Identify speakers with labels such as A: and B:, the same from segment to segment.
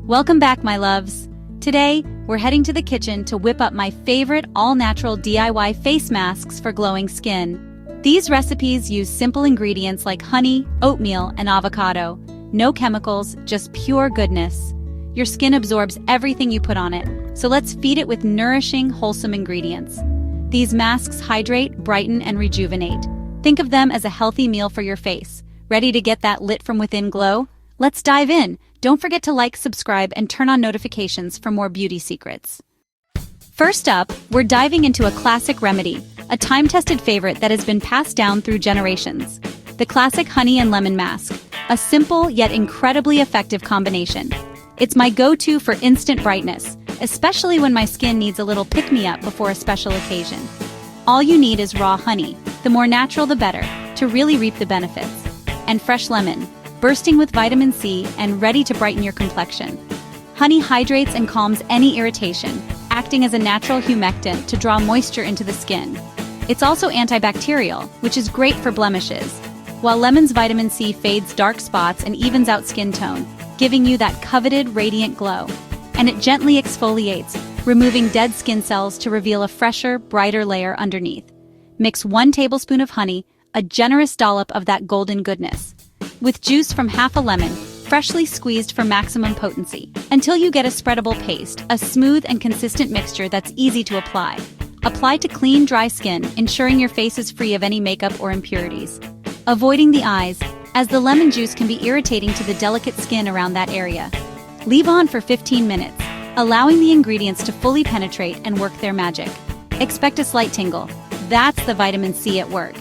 A: Welcome back, my loves. Today, we're heading to the kitchen to whip up my favorite all-natural DIY face masks for glowing skin. These recipes use simple ingredients like honey, oatmeal, and avocado. No chemicals, just pure goodness. Your skin absorbs everything you put on it, so let's feed it with nourishing, wholesome ingredients. These masks hydrate, brighten, and rejuvenate. Think of them as a healthy meal for your face. Ready to get that lit-from-within glow? Let's dive in. Don't forget to like, subscribe, and turn on notifications for more beauty secrets. First up, we're diving into a classic remedy, a time-tested favorite that has been passed down through generations. The classic honey and lemon mask, a simple yet incredibly effective combination. It's my go-to for instant brightness, especially when my skin needs a little pick-me-up before a special occasion. All you need is raw honey, the more natural the better, to really reap the benefits. And fresh lemon, bursting with vitamin C and ready to brighten your complexion. Honey hydrates and calms any irritation, acting as a natural humectant to draw moisture into the skin. It's also antibacterial, which is great for blemishes, while lemon's vitamin C fades dark spots and evens out skin tone, giving you that coveted radiant glow. And it gently exfoliates, removing dead skin cells to reveal a fresher, brighter layer underneath. Mix 1 tablespoon of honey, a generous dollop of that golden goodness, with juice from half a lemon, freshly squeezed for maximum potency, until you get a spreadable paste, a smooth and consistent mixture that's easy to apply. Apply to clean, dry skin, ensuring your face is free of any makeup or impurities. Avoiding the eyes, as the lemon juice can be irritating to the delicate skin around that area. Leave on for 15 minutes, allowing the ingredients to fully penetrate and work their magic. Expect a slight tingle. That's the vitamin C at work.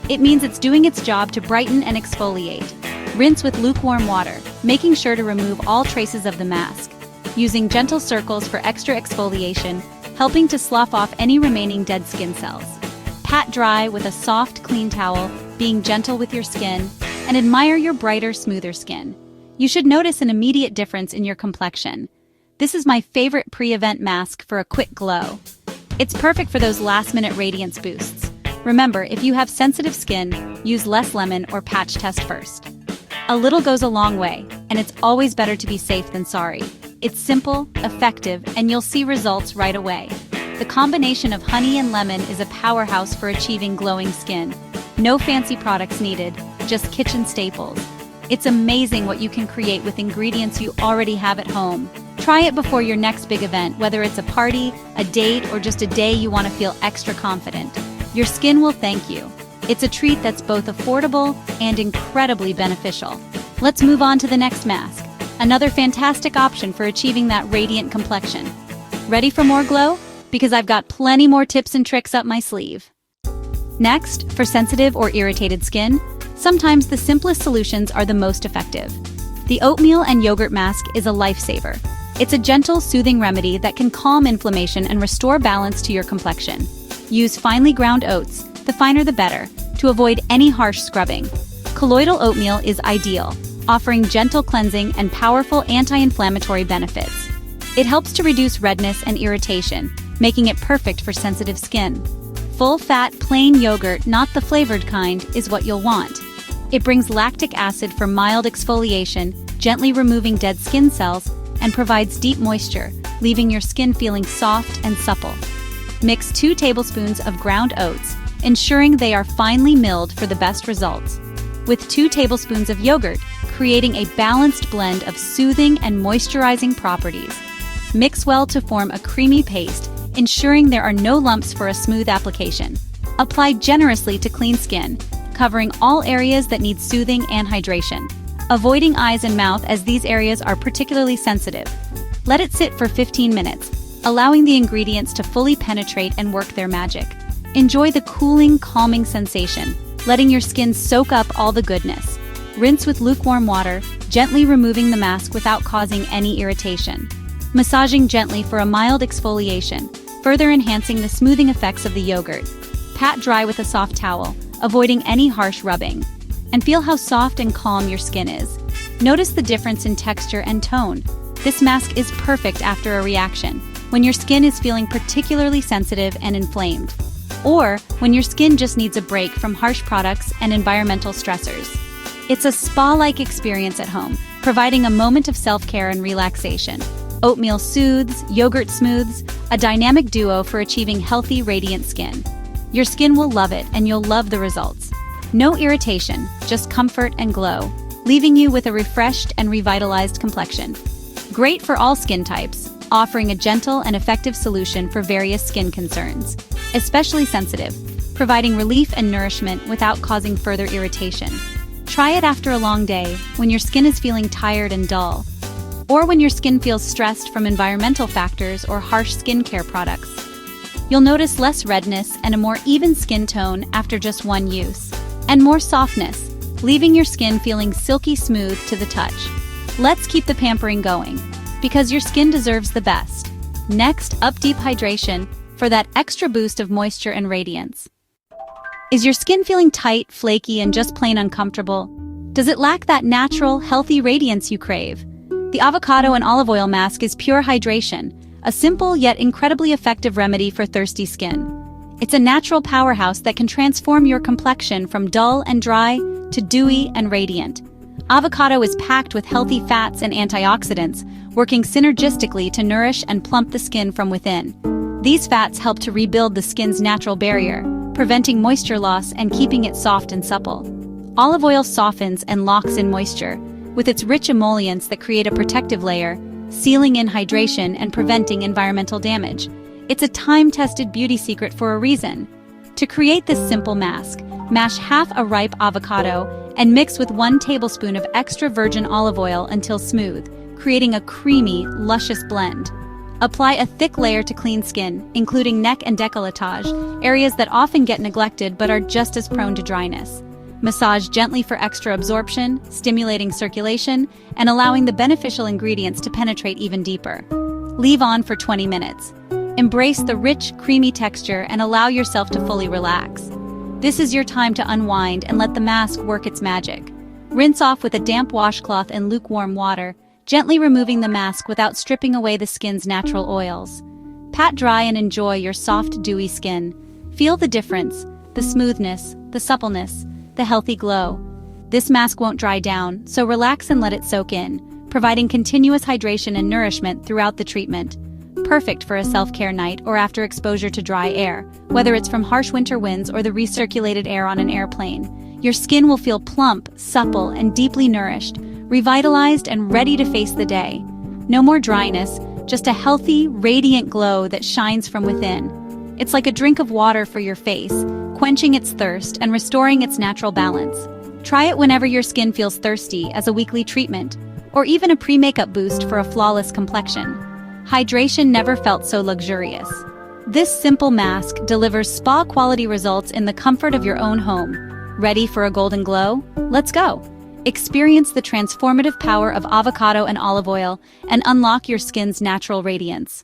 A: It means it's doing its job to brighten and exfoliate. Rinse with lukewarm water, making sure to remove all traces of the mask. Using gentle circles for extra exfoliation, helping to slough off any remaining dead skin cells. Pat dry with a soft, clean towel, being gentle with your skin, and admire your brighter, smoother skin. You should notice an immediate difference in your complexion. This is my favorite pre-event mask for a quick glow. It's perfect for those last-minute radiance boosts. Remember, if you have sensitive skin, use less lemon or patch test first. A little goes a long way, and it's always better to be safe than sorry. It's simple, effective, and you'll see results right away. The combination of honey and lemon is a powerhouse for achieving glowing skin. No fancy products needed, just kitchen staples. It's amazing what you can create with ingredients you already have at home. Try it before your next big event, whether it's a party, a date, or just a day you want to feel extra confident. Your skin will thank you. It's a treat that's both affordable and incredibly beneficial. Let's move on to the next mask, another fantastic option for achieving that radiant complexion. Ready for more glow? Because I've got plenty more tips and tricks up my sleeve. Next, for sensitive or irritated skin, sometimes the simplest solutions are the most effective. The oatmeal and yogurt mask is a lifesaver. It's a gentle, soothing remedy that can calm inflammation and restore balance to your complexion. Use finely ground oats, the finer the better, to avoid any harsh scrubbing. Colloidal oatmeal is ideal, offering gentle cleansing and powerful anti-inflammatory benefits. It helps to reduce redness and irritation, making it perfect for sensitive skin. Full-fat, plain yogurt, not the flavored kind, is what you'll want. It brings lactic acid for mild exfoliation, gently removing dead skin cells, and provides deep moisture, leaving your skin feeling soft and supple. Mix 2 tablespoons of ground oats, ensuring they are finely milled for the best results. With 2 tablespoons of yogurt, creating a balanced blend of soothing and moisturizing properties. Mix well to form a creamy paste, ensuring there are no lumps for a smooth application. Apply generously to clean skin, covering all areas that need soothing and hydration, avoiding eyes and mouth as these areas are particularly sensitive. Let it sit for 15 minutes, allowing the ingredients to fully penetrate and work their magic. Enjoy the cooling, calming sensation, letting your skin soak up all the goodness. Rinse with lukewarm water, gently removing the mask without causing any irritation. Massaging gently for a mild exfoliation, further enhancing the smoothing effects of the yogurt. Pat dry with a soft towel, avoiding any harsh rubbing. And feel how soft and calm your skin is. Notice the difference in texture and tone. This mask is perfect after a reaction, when your skin is feeling particularly sensitive and inflamed, or when your skin just needs a break from harsh products and environmental stressors. It's a spa-like experience at home, providing a moment of self-care and relaxation. Oatmeal soothes, yogurt smooths, a dynamic duo for achieving healthy, radiant skin. Your skin will love it, and you'll love the results. No irritation, just comfort and glow, leaving you with a refreshed and revitalized complexion. Great for all skin types, offering a gentle and effective solution for various skin concerns, especially sensitive, providing relief and nourishment without causing further irritation. Try it after a long day, when your skin is feeling tired and dull, or when your skin feels stressed from environmental factors or harsh skincare products. You'll notice less redness and a more even skin tone after just one use, and more softness, leaving your skin feeling silky smooth to the touch. Let's keep the pampering going, because your skin deserves the best. Next, up deep hydration for that extra boost of moisture and radiance. Is your skin feeling tight, flaky, and just plain uncomfortable? Does it lack that natural, healthy radiance you crave? The avocado and olive oil mask is pure hydration, a simple yet incredibly effective remedy for thirsty skin. It's a natural powerhouse that can transform your complexion from dull and dry to dewy and radiant. Avocado is packed with healthy fats and antioxidants, working synergistically to nourish and plump the skin from within. These fats help to rebuild the skin's natural barrier, preventing moisture loss and keeping it soft and supple. Olive oil softens and locks in moisture, with its rich emollients that create a protective layer, sealing in hydration and preventing environmental damage. It's a time-tested beauty secret for a reason. To create this simple mask, mash half a ripe avocado and mix with 1 tablespoon of extra virgin olive oil until smooth, creating a creamy, luscious blend. Apply a thick layer to clean skin, including neck and décolletage, areas that often get neglected but are just as prone to dryness. Massage gently for extra absorption, stimulating circulation, and allowing the beneficial ingredients to penetrate even deeper. Leave on for 20 minutes. Embrace the rich, creamy texture and allow yourself to fully relax. This is your time to unwind and let the mask work its magic. Rinse off with a damp washcloth and lukewarm water, gently removing the mask without stripping away the skin's natural oils. Pat dry and enjoy your soft, dewy skin. Feel the difference, the smoothness, the suppleness, the healthy glow. This mask won't dry down, so relax and let it soak in, providing continuous hydration and nourishment throughout the treatment. Perfect for a self-care night or after exposure to dry air, whether it's from harsh winter winds or the recirculated air on an airplane. Your skin will feel plump, supple, and deeply nourished, revitalized and ready to face the day. No more dryness, just a healthy, radiant glow that shines from within. It's like a drink of water for your face, quenching its thirst and restoring its natural balance. Try it whenever your skin feels thirsty as a weekly treatment, or even a pre-makeup boost for a flawless complexion. Hydration never felt so luxurious. This simple mask delivers spa-quality results in the comfort of your own home. Ready for a golden glow? Let's go! Experience the transformative power of avocado and olive oil and unlock your skin's natural radiance.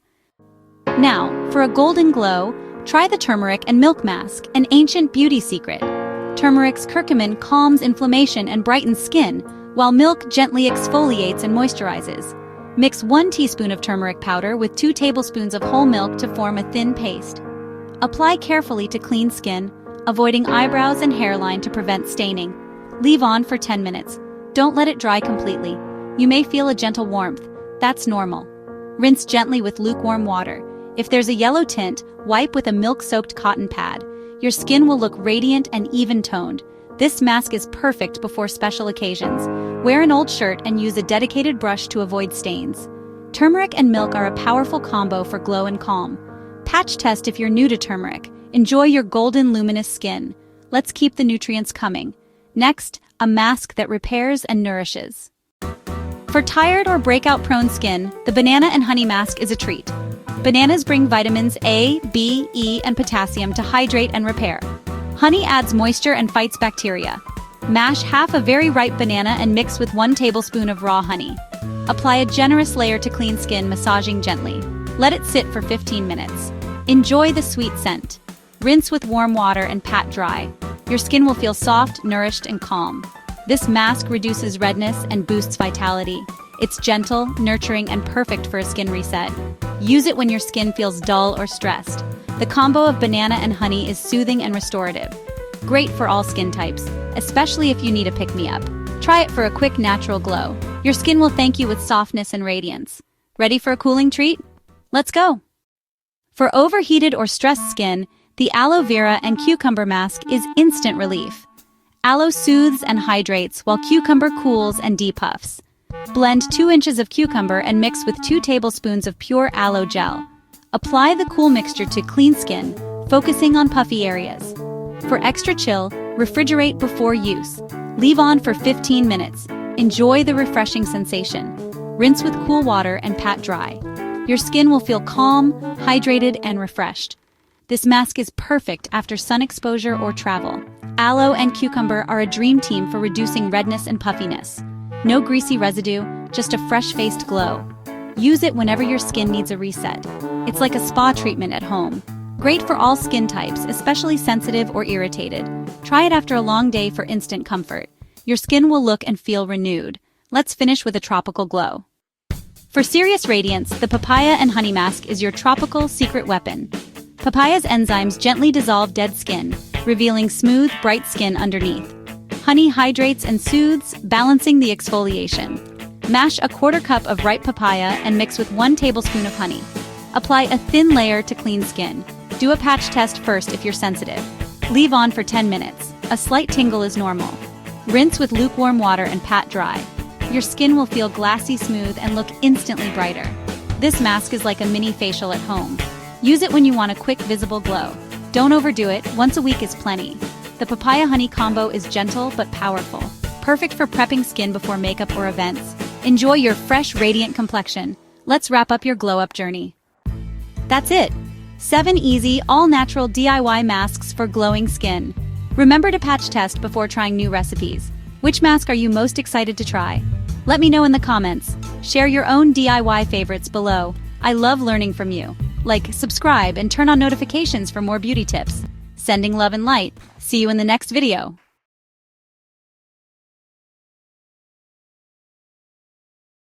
A: Now, for a golden glow, try the turmeric and milk mask, an ancient beauty secret. Turmeric's curcumin calms inflammation and brightens skin, while milk gently exfoliates and moisturizes. Mix 1 teaspoon of turmeric powder with 2 tablespoons of whole milk to form a thin paste. Apply carefully to clean skin, avoiding eyebrows and hairline to prevent staining. Leave on for 10 minutes. Don't let it dry completely. You may feel a gentle warmth. That's normal. Rinse gently with lukewarm water. If there's a yellow tint, wipe with a milk-soaked cotton pad. Your skin will look radiant and even-toned. This mask is perfect before special occasions. Wear an old shirt and use a dedicated brush to avoid stains. Turmeric and milk are a powerful combo for glow and calm. Patch test if you're new to turmeric. Enjoy your golden, luminous skin. Let's keep the nutrients coming. Next, a mask that repairs and nourishes. For tired or breakout-prone skin, the banana and honey mask is a treat. Bananas bring vitamins A, B, E, and potassium to hydrate and repair. Honey adds moisture and fights bacteria. Mash half a very ripe banana and mix with 1 tablespoon of raw honey. Apply a generous layer to clean skin, massaging gently. Let it sit for 15 minutes. Enjoy the sweet scent. Rinse with warm water and pat dry. Your skin will feel soft, nourished, and calm. This mask reduces redness and boosts vitality. It's gentle, nurturing, and perfect for a skin reset. Use it when your skin feels dull or stressed. The combo of banana and honey is soothing and restorative. Great for all skin types, especially if you need a pick-me-up. Try it for a quick natural glow. Your skin will thank you with softness and radiance. Ready for a cooling treat? Let's go! For overheated or stressed skin, the aloe vera and cucumber mask is instant relief. Aloe soothes and hydrates while cucumber cools and depuffs. Blend 2 inches of cucumber and mix with 2 tablespoons of pure aloe gel. Apply the cool mixture to clean skin, focusing on puffy areas. For extra chill, refrigerate before use. Leave on for 15 minutes. Enjoy the refreshing sensation. Rinse with cool water and pat dry. Your skin will feel calm, hydrated, and refreshed. This mask is perfect after sun exposure or travel. Aloe and cucumber are a dream team for reducing redness and puffiness. No greasy residue, just a fresh-faced glow. Use it whenever your skin needs a reset. It's like a spa treatment at home. Great for all skin types, especially sensitive or irritated. Try it after a long day for instant comfort. Your skin will look and feel renewed. Let's finish with a tropical glow. For serious radiance, the papaya and honey mask is your tropical secret weapon. Papaya's enzymes gently dissolve dead skin, revealing smooth, bright skin underneath. Honey hydrates and soothes, balancing the exfoliation. Mash a 1/4 cup of ripe papaya and mix with 1 tablespoon of honey. Apply a thin layer to clean skin. Do a patch test first if you're sensitive. Leave on for 10 minutes. A slight tingle is normal. Rinse with lukewarm water and pat dry. Your skin will feel glassy smooth and look instantly brighter. This mask is like a mini facial at home. Use it when you want a quick visible glow. Don't overdo it, once a week is plenty. The papaya honey combo is gentle but powerful. Perfect for prepping skin before makeup or events. Enjoy your fresh, radiant complexion. Let's wrap up your glow-up journey. That's it! 7 easy, all-natural DIY masks for glowing skin. Remember to patch test before trying new recipes. Which mask are you most excited to try? Let me know in the comments. Share your own DIY favorites below. I love learning from you. Like, subscribe, and turn on notifications for more beauty tips. Sending love and light. See you in the next video.